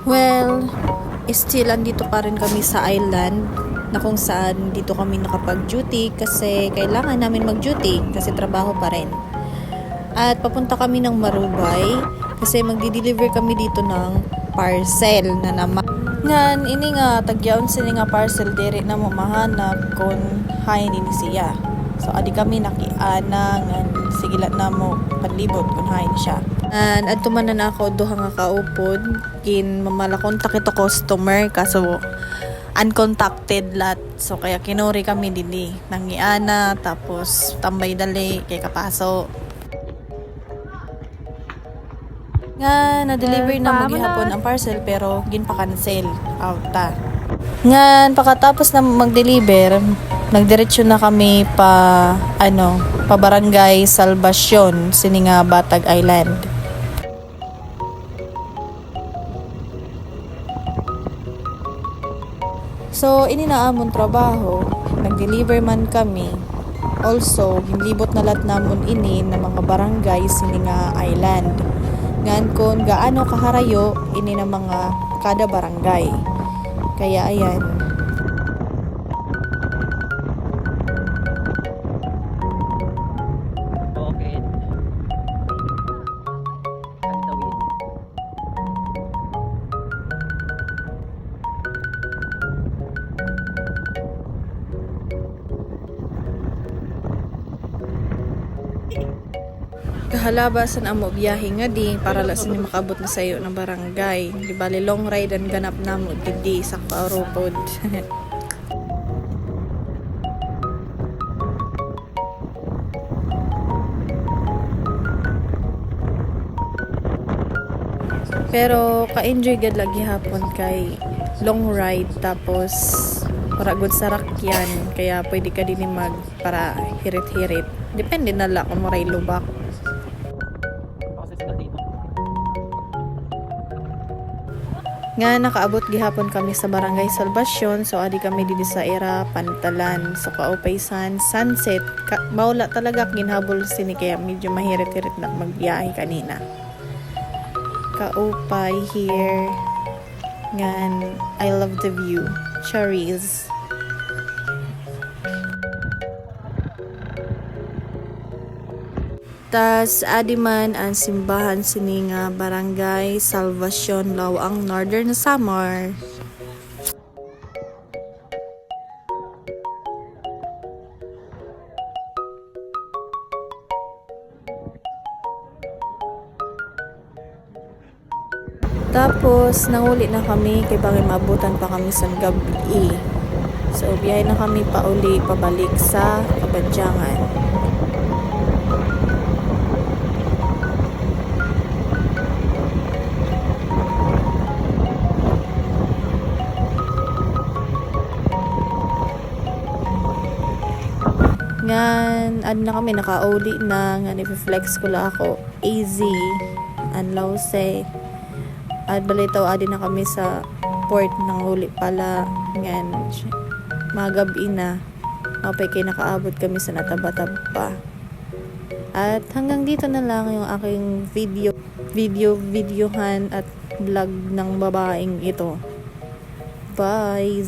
Well, still andito pa rin kami sa island na kung saan dito kami nakapag-duty kasi kailangan namin mag-duty kasi trabaho pa rin. At papunta kami ng Marubay kasi magdi-deliver kami dito ng parcel na naman. Ngan, ini nga, tagyaon sini nga parcel diri na mo mahanap kung hain ini siya. So, adi kami nakiana, ngan, sigilat na mo panlibot kung hain siya. And tumanan ako duha nga kaupod kin mamala kontak ito customer kaso uncontacted lat, so kaya kinuri kami dili nangiana tapos tambay dali kay kapaso nga na-deliver na mo gihapon ang parcel pero ginpa-cancel out ta nga pagkatapos na mag-deliver nagdiretso na kami pa barangay Salvacion sini nga Batag Island. So, ini na amon trabaho, nag-deliver man kami. Also, hinlibot na lat namon ini na mga barangay sini nga island. Ngan kon gaano kaharayo ini na mga kada barangay. Kaya ayan. Kahalabasan ang mo biyahe nga di para la sini makabot na sayo ng barangay. Di bali long ride ang ganap na mo di sa Kauropod. Pero ka-enjoy gad lagi hapon kay long ride tapos para good sa rakyan kaya pwede ka din mag para hirit-hirit. Depende na lang kung maray lubak. Nga nakaabot gihapon kami sa barangay Salvacion, so adi kami dito sa era Pantalan. So kaupaysan sunset, maula talaga ginhabol sini kaya medyo mahirit-hirit na magbiyahe kanina. Kaupay here. Ngan, I love the view. Cherries. Tas adiman ang simbahan sini nga barangay Salvacion Lawang Northern Samar. Tapos nanguli na kami kay bakit maabutan pa kami sa gabi. So biyahe na kami pauli pabalik sa Kabadyangan. Ngan, na kami, naka-OD na, nga niflex ko lang ako, easy, anlaw say, at balitaw, adi na kami sa port ng huli pala, ngan, mga gabi na, mapay kayo nakaabot kami sa Natabatab-pa. At hanggang dito na lang yung aking videohan at vlog ng babaeng ito. Bye!